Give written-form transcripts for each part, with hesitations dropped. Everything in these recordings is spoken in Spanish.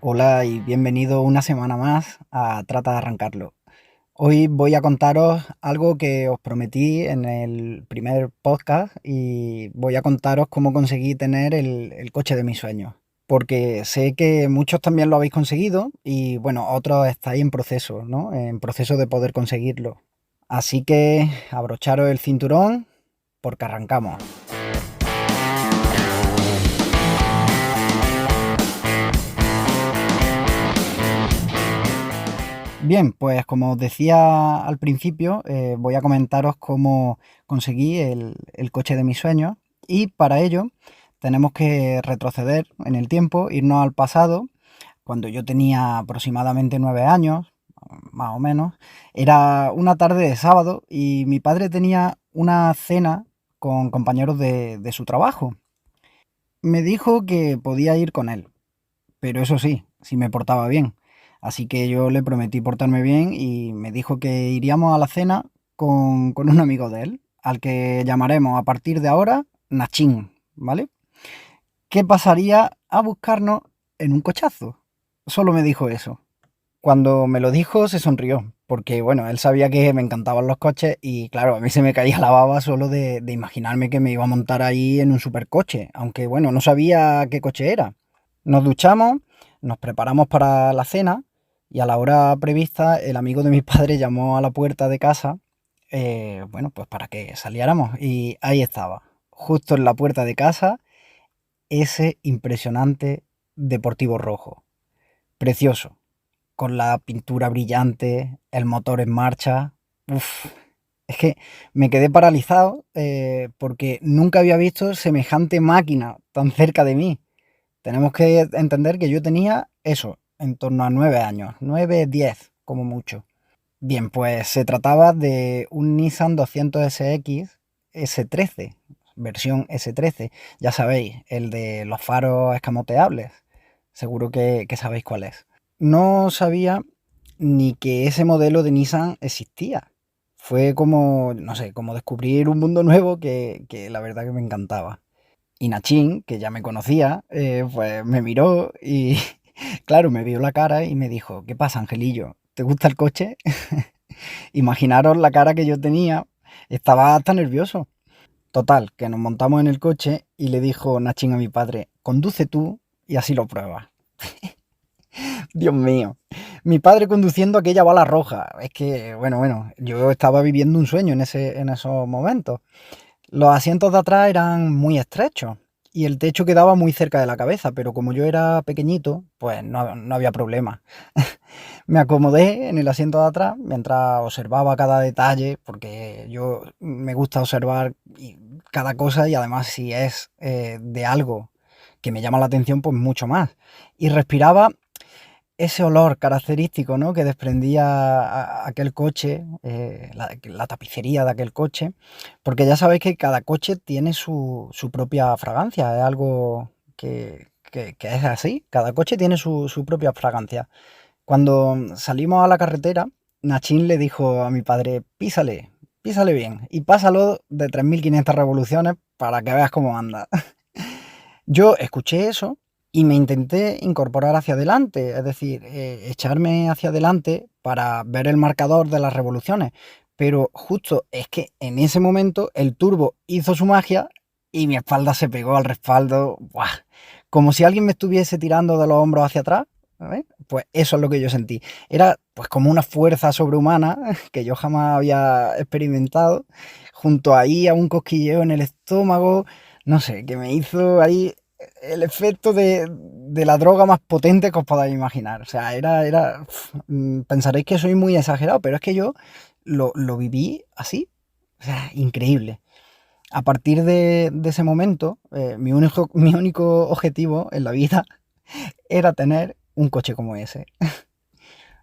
Hola y bienvenido una semana más a Trata de Arrancarlo. Hoy voy a contaros algo que os prometí en el primer podcast y voy a contaros cómo conseguí tener el coche de mis sueños. Porque sé que muchos también lo habéis conseguido y bueno, otros estáis en proceso, ¿no? En proceso de poder conseguirlo. Así que abrocharos el cinturón porque arrancamos. Bien, pues como os decía al principio, voy a comentaros cómo conseguí el coche de mis sueños y para ello tenemos que retroceder en el tiempo, irnos al pasado, cuando yo tenía aproximadamente 9 años, más o menos. Era una tarde de sábado y mi padre tenía una cena con compañeros de su trabajo. Me dijo que podía ir con él, pero eso sí, si me portaba bien. Así que yo le prometí portarme bien y me dijo que iríamos a la cena con un amigo de él, al que llamaremos a partir de ahora Nachín, ¿vale? ¿Qué pasaría a buscarnos en un cochazo? Solo me dijo eso. Cuando me lo dijo se sonrió, porque bueno, él sabía que me encantaban los coches y claro, a mí se me caía la baba solo de imaginarme que me iba a montar ahí en un supercoche, aunque bueno, no sabía qué coche era. Nos duchamos, nos preparamos para la cena y a la hora prevista el amigo de mi padre llamó a la puerta de casa, bueno, pues para que saliéramos y ahí estaba, justo en la puerta de casa, ese impresionante Deportivo rojo, precioso, con la pintura brillante, el motor en marcha. Uf, es que me quedé paralizado porque nunca había visto semejante máquina tan cerca de mí. Tenemos que entender que yo tenía eso, en torno a 9 años, 9, 10 como mucho. Bien, pues se trataba de un Nissan 200SX S13, versión S13. Ya sabéis, el de los faros escamoteables. Seguro que sabéis cuál es. No sabía ni que ese modelo de Nissan existía. Fue como, no sé, como descubrir un mundo nuevo que la verdad que me encantaba. Y Nachín, que ya me conocía, pues me miró y, claro, me vio la cara y me dijo, ¿qué pasa, Angelillo? ¿Te gusta el coche? Imaginaros la cara que yo tenía, estaba hasta nervioso. Total, que nos montamos en el coche y le dijo Nachín a mi padre, conduce tú y así lo pruebas. Dios mío, mi padre conduciendo aquella bala roja. Es que, bueno, yo estaba viviendo un sueño en esos momentos. Los asientos de atrás eran muy estrechos y el techo quedaba muy cerca de la cabeza, pero como yo era pequeñito, pues no había problema. Me acomodé en el asiento de atrás mientras observaba cada detalle, porque yo me gusta observar cada cosa y además si es de algo que me llama la atención, pues mucho más. Y respiraba ese olor característico, ¿no? Que desprendía aquel coche, la tapicería de aquel coche, porque ya sabéis que cada coche tiene su propia fragancia, es algo que es así, cada coche tiene su propia fragancia. Cuando salimos a la carretera, Nachín le dijo a mi padre, písale, písale bien y pásalo de 3500 revoluciones para que veas cómo anda. Yo escuché eso y me intenté incorporar hacia adelante, es decir, echarme hacia adelante para ver el marcador de las revoluciones. Pero justo es que en ese momento el turbo hizo su magia y mi espalda se pegó al respaldo, ¡buah! Como si alguien me estuviese tirando de los hombros hacia atrás. ¿Sabes? Pues eso es lo que yo sentí. Era pues como una fuerza sobrehumana que yo jamás había experimentado, junto ahí a un cosquilleo en el estómago, no sé, que me hizo ahí el efecto de la droga más potente que os podáis imaginar. O sea, pensaréis que soy muy exagerado, pero es que yo lo viví así. O sea, increíble. A partir de ese momento, mi único objetivo en la vida era tener un coche como ese.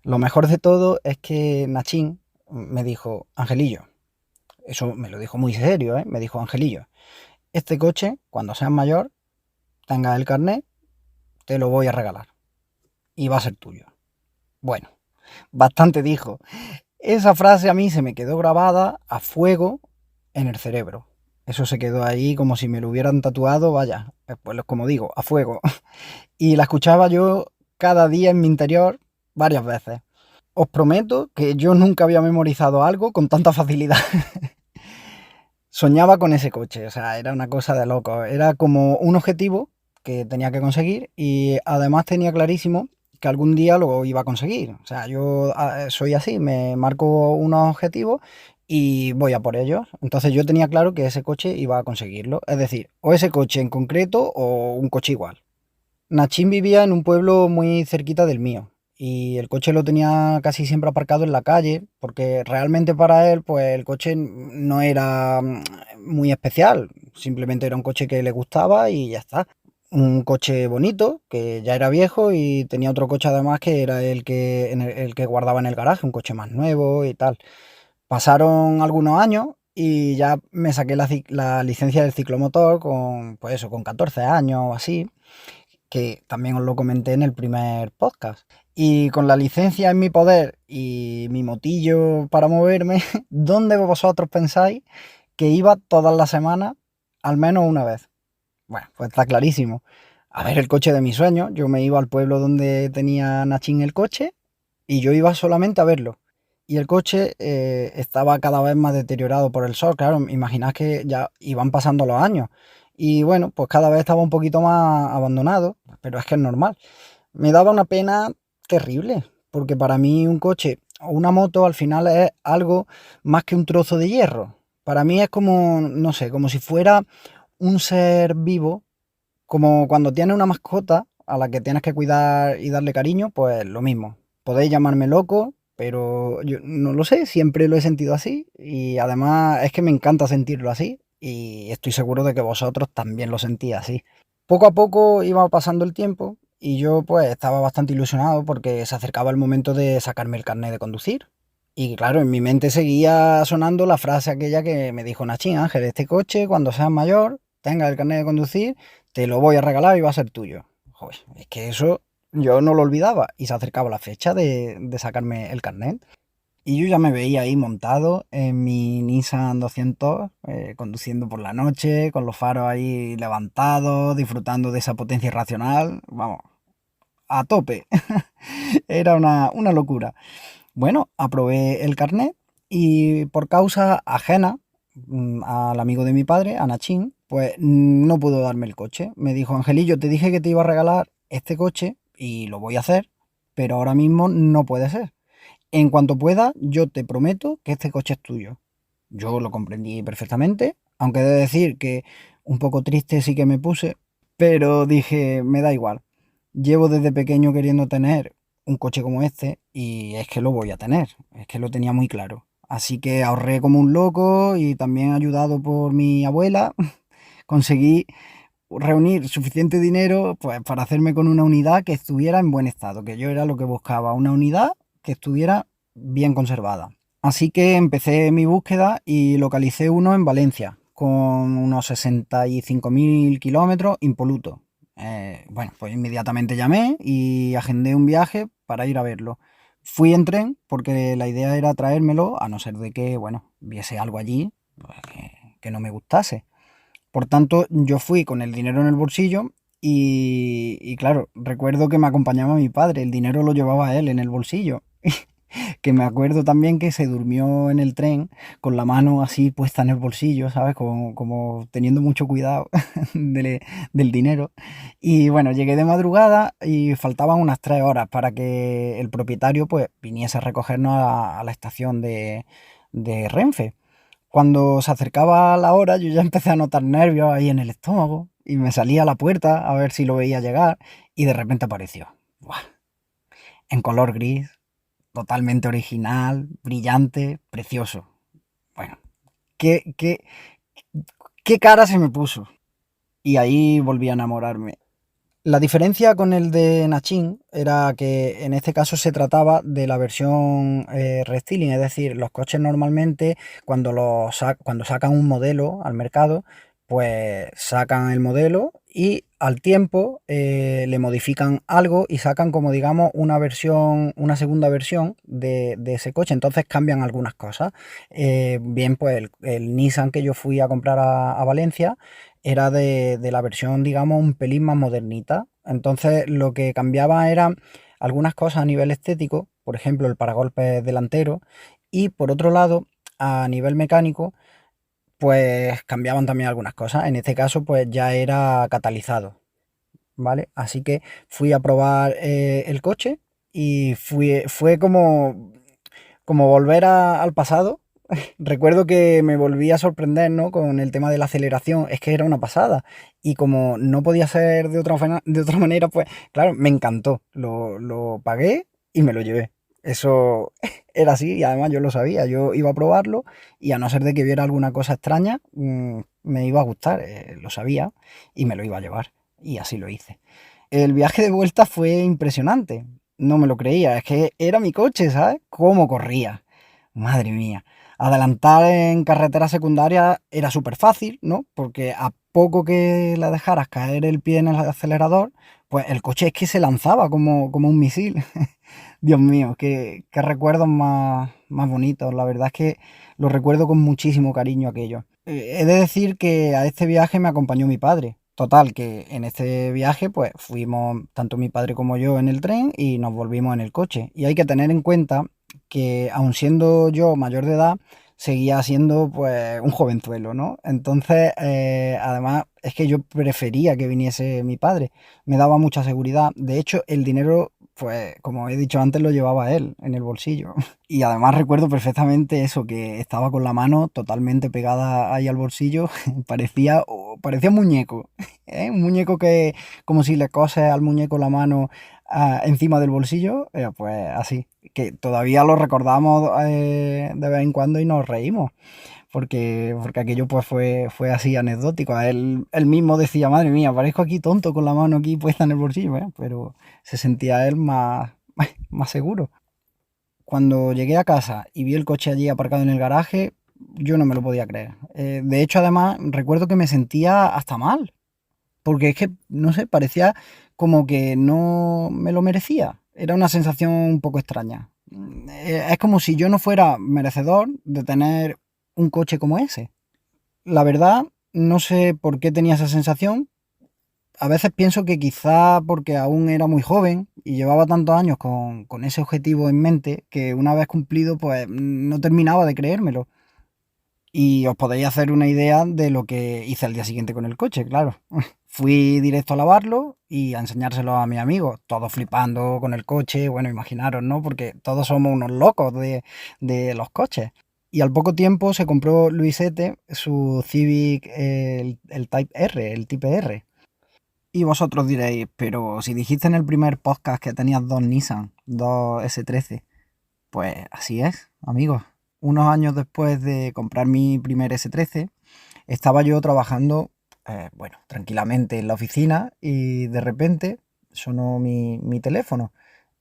Lo mejor de todo es que Nachín me dijo, Angelillo, eso me lo dijo muy serio, ¿eh? Me dijo, Angelillo, este coche, cuando seas mayor, tengas el carnet, te lo voy a regalar y va a ser tuyo. Bueno, bastante dijo. Esa frase a mí se me quedó grabada a fuego en el cerebro. Eso se quedó ahí como si me lo hubieran tatuado, vaya, pues como digo, a fuego. Y la escuchaba yo cada día en mi interior varias veces. Os prometo que yo nunca había memorizado algo con tanta facilidad. Soñaba con ese coche, o sea, era una cosa de loco. Era como un objetivo que tenía que conseguir y además tenía clarísimo que algún día lo iba a conseguir. O sea, yo soy así, me marco unos objetivos y voy a por ellos. Entonces yo tenía claro que ese coche iba a conseguirlo. Es decir, o ese coche en concreto o un coche igual. Nachín vivía en un pueblo muy cerquita del mío y el coche lo tenía casi siempre aparcado en la calle porque realmente para él pues el coche no era muy especial, simplemente era un coche que le gustaba y ya está. Un coche bonito que ya era viejo y tenía otro coche además que era el que guardaba en el garaje, un coche más nuevo y tal. Pasaron algunos años y ya me saqué la licencia del ciclomotor con pues eso, con 14 años o así, que también os lo comenté en el primer podcast. Y con la licencia en mi poder y mi motillo para moverme, ¿dónde vosotros pensáis que iba todas las semanas al menos una vez? Bueno, pues está clarísimo. A ver el coche de mis sueños. Yo me iba al pueblo donde tenía Nachín el coche y yo iba solamente a verlo. Y el coche estaba cada vez más deteriorado por el sol. Claro, imaginad que ya iban pasando los años. Y bueno, pues cada vez estaba un poquito más abandonado, pero es que es normal. Me daba una pena terrible, porque para mí un coche o una moto al final es algo más que un trozo de hierro. Para mí es como, no sé, como si fuera un ser vivo, como cuando tienes una mascota a la que tienes que cuidar y darle cariño, pues lo mismo. Podéis llamarme loco, pero yo no lo sé, siempre lo he sentido así y además es que me encanta sentirlo así y estoy seguro de que vosotros también lo sentís así. Poco a poco iba pasando el tiempo y yo pues estaba bastante ilusionado porque se acercaba el momento de sacarme el carnet de conducir. Y claro, en mi mente seguía sonando la frase aquella que me dijo Nachín: Ángel, este coche cuando seas mayor, tenga el carnet de conducir, te lo voy a regalar y va a ser tuyo. Joder, es que eso yo no lo olvidaba y se acercaba la fecha de sacarme el carnet. Y yo ya me veía ahí montado en mi Nissan 200, conduciendo por la noche, con los faros ahí levantados, disfrutando de esa potencia irracional. Vamos, a tope. Era una locura. Bueno, aprobé el carnet y por causa ajena al amigo de mi padre, a Nachín, pues no pudo darme el coche. Me dijo: Angelillo, te dije que te iba a regalar este coche y lo voy a hacer, pero ahora mismo no puede ser. En cuanto pueda, yo te prometo que este coche es tuyo. Yo lo comprendí perfectamente, aunque he de decir que un poco triste sí que me puse, pero dije, me da igual. Llevo desde pequeño queriendo tener un coche como este y es que lo voy a tener, es que lo tenía muy claro. Así que ahorré como un loco y también ayudado por mi abuela, conseguí reunir suficiente dinero pues para hacerme con una unidad que estuviera en buen estado, que yo era lo que buscaba, una unidad que estuviera bien conservada. Así que empecé mi búsqueda y localicé uno en Valencia, con unos 65.000 kilómetros impoluto. Bueno, pues inmediatamente llamé y agendé un viaje para ir a verlo. Fui en tren porque la idea era traérmelo, a no ser de que, bueno, viese algo allí pues, que no me gustase. Por tanto, yo fui con el dinero en el bolsillo y claro, recuerdo que me acompañaba mi padre, el dinero lo llevaba él en el bolsillo. Que me acuerdo también que se durmió en el tren con la mano así puesta en el bolsillo, ¿sabes? Como teniendo mucho cuidado del dinero. Y bueno, llegué de madrugada y faltaban unas 3 horas para que el propietario pues viniese a recogernos a la estación de Renfe. Cuando se acercaba la hora, yo ya empecé a notar nervios ahí en el estómago y me salí a la puerta a ver si lo veía llegar y de repente apareció. ¡Buah! En color gris, totalmente original, brillante, precioso. Bueno, qué, qué, qué cara se me puso. Y ahí volví a enamorarme. La diferencia con el de Nachin era que en este caso se trataba de la versión restyling, es decir, los coches normalmente cuando sacan un modelo al mercado, pues sacan el modelo y al tiempo le modifican algo y sacan como digamos una versión, una segunda versión de ese coche, entonces cambian algunas cosas. Bien, pues el Nissan que yo fui a comprar a Valencia era de la versión, digamos, un pelín más modernita. Entonces lo que cambiaba eran algunas cosas a nivel estético, por ejemplo el paragolpes delantero, y por otro lado, a nivel mecánico, pues cambiaban también algunas cosas. En este caso, pues ya era catalizado, ¿vale? Así que fui a probar el coche y fue como volver al pasado. Recuerdo que me volví a sorprender, ¿no? Con el tema de la aceleración, es que era una pasada. Y como no podía ser de otra manera, pues claro, me encantó. Lo pagué y me lo llevé. Eso era así y además yo lo sabía. Yo iba a probarlo y a no ser de que viera alguna cosa extraña, me iba a gustar. Lo sabía y me lo iba a llevar. Y así lo hice. El viaje de vuelta fue impresionante. No me lo creía. Es que era mi coche, ¿sabes? Cómo corría. Madre mía. Adelantar en carretera secundaria era súper fácil, ¿no? Porque a poco que la dejaras caer el pie en el acelerador, pues el coche es que se lanzaba como un misil. Dios mío, qué recuerdos más bonitos. La verdad es que lo recuerdo con muchísimo cariño aquello. He de decir que a este viaje me acompañó mi padre. Total, que en este viaje pues fuimos tanto mi padre como yo en el tren y nos volvimos en el coche. Y hay que tener en cuenta que aun siendo yo mayor de edad, seguía siendo pues un jovenzuelo, ¿no? Entonces, además es que yo prefería que viniese mi padre, me daba mucha seguridad. De hecho, el dinero, pues como he dicho antes, lo llevaba él en el bolsillo. Y además recuerdo perfectamente eso, que estaba con la mano totalmente pegada ahí al bolsillo, parecía un muñeco, ¿eh? Un muñeco que como si le coses al muñeco la mano encima del bolsillo, pues así, que todavía lo recordamos de vez en cuando y nos reímos, porque aquello pues fue así anecdótico. Él mismo decía, madre mía, parezco aquí tonto con la mano aquí puesta en el bolsillo, ¿eh? Pero se sentía él más seguro. Cuando llegué a casa y vi el coche allí aparcado en el garaje, yo no me lo podía creer. De hecho, además, recuerdo que me sentía hasta mal, porque es que, no sé, parecía como que no me lo merecía. Era una sensación un poco extraña. Es como si yo no fuera merecedor de tener un coche como ese. La verdad, no sé por qué tenía esa sensación. A veces pienso que quizá porque aún era muy joven y llevaba tantos años con ese objetivo en mente que una vez cumplido, pues no terminaba de creérmelo. Y os podéis hacer una idea de lo que hice al día siguiente con el coche, claro. Fui directo a lavarlo y a enseñárselo a mis amigos, todos flipando con el coche, bueno, imaginaros, ¿no? Porque todos somos unos locos de los coches. Y al poco tiempo se compró Luisete su Civic, el Type R, el Type R. Y vosotros diréis, pero si dijiste en el primer podcast que tenías dos Nissan, dos S13, pues así es, amigos. Unos años después de comprar mi primer S13, estaba yo trabajando, bueno, tranquilamente en la oficina y de repente sonó mi teléfono.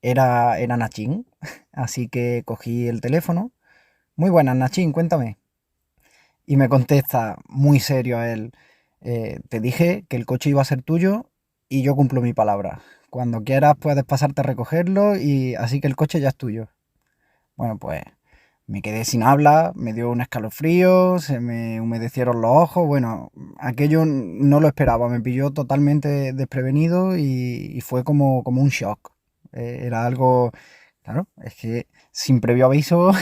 Era Nachín, así que cogí el teléfono. Muy buenas, Nachín, cuéntame. Y me contesta muy serio a él, te dije que el coche iba a ser tuyo y yo cumplo mi palabra. Cuando quieras puedes pasarte a recogerlo y así que el coche ya es tuyo. Bueno, pues me quedé sin habla, me dio un escalofrío, se me humedecieron los ojos. Bueno, aquello no lo esperaba, me pilló totalmente desprevenido y fue como un shock. Era algo, claro, es que sin previo aviso,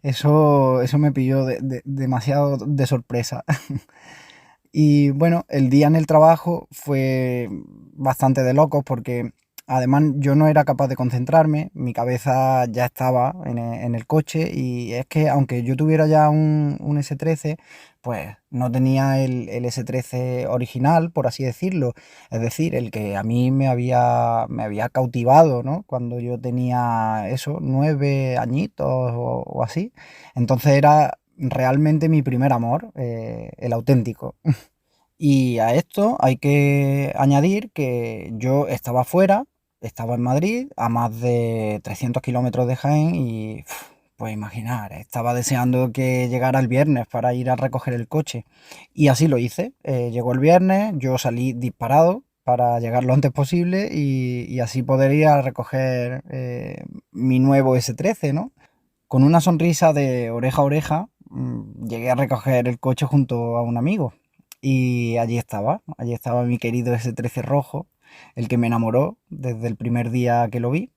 eso me pilló demasiado de sorpresa. Y bueno, el día en el trabajo fue bastante de locos porque además yo no era capaz de concentrarme, mi cabeza ya estaba en el coche y es que aunque yo tuviera ya un S13, pues no tenía el S13 original, por así decirlo, es decir, el que a mí me había cautivado, ¿no? Cuando yo tenía eso, 9 añitos o así. Entonces era realmente mi primer amor, el auténtico. Y a esto hay que añadir que yo estaba fuera, estaba en Madrid, a más de 300 kilómetros de Jaén y, pues imaginar, estaba deseando que llegara el viernes para ir a recoger el coche. Y así lo hice. Llegó el viernes, yo salí disparado para llegar lo antes posible y así poder ir a recoger mi nuevo S13, ¿no? Con una sonrisa de oreja a oreja, llegué a recoger el coche junto a un amigo. Y allí estaba mi querido S13 rojo. el que me enamoró desde el primer día que lo vi.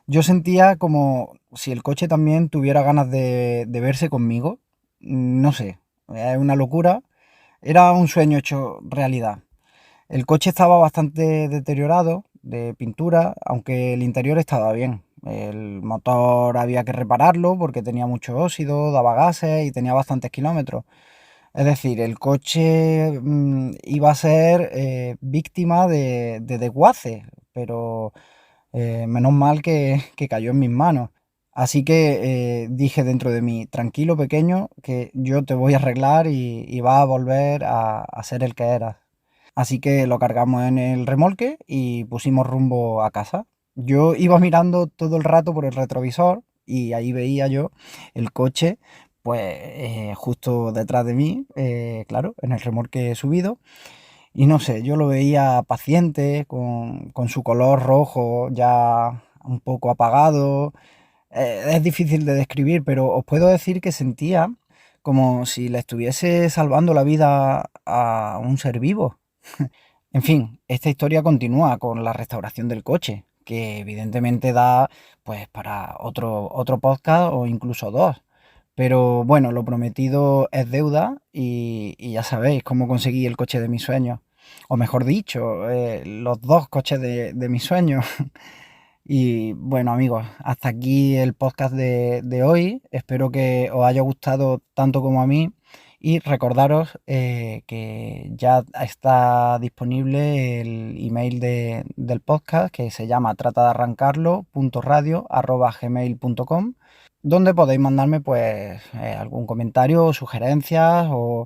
Yo sentía como si el coche también tuviera ganas de verse conmigo. No sé, es una locura. Era un sueño hecho realidad. El coche estaba bastante deteriorado de pintura, aunque el interior estaba bien. El motor había que repararlo porque tenía mucho óxido, daba gases y tenía bastantes kilómetros. Es decir, el coche iba a ser víctima de desguace, pero menos mal que cayó en mis manos. Así que dije dentro de mí, tranquilo pequeño, que yo te voy a arreglar y vas a volver a ser el que eras. Así que lo cargamos en el remolque y pusimos rumbo a casa. Yo iba mirando todo el rato por el retrovisor y ahí veía yo el coche, pues justo detrás de mí, claro, en el remolque subido. Y no sé, yo lo veía paciente, con su color rojo ya un poco apagado. Es difícil de describir, pero os puedo decir que sentía como si le estuviese salvando la vida a un ser vivo. En fin, esta historia continúa con la restauración del coche, que evidentemente da pues para otro podcast o incluso dos. Pero bueno, lo prometido es deuda y ya sabéis cómo conseguí el coche de mis sueños. O mejor dicho, los dos coches de mis sueños. Y bueno amigos, hasta aquí el podcast de hoy. Espero que os haya gustado tanto como a mí. Y recordaros que ya está disponible el email del podcast que se llama trata de arrancarlo.radio@gmail.com, donde podéis mandarme pues algún comentario, sugerencias o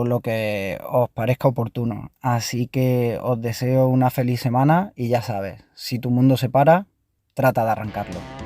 lo que os parezca oportuno. Así que os deseo una feliz semana y ya sabes, si tu mundo se para, trata de arrancarlo.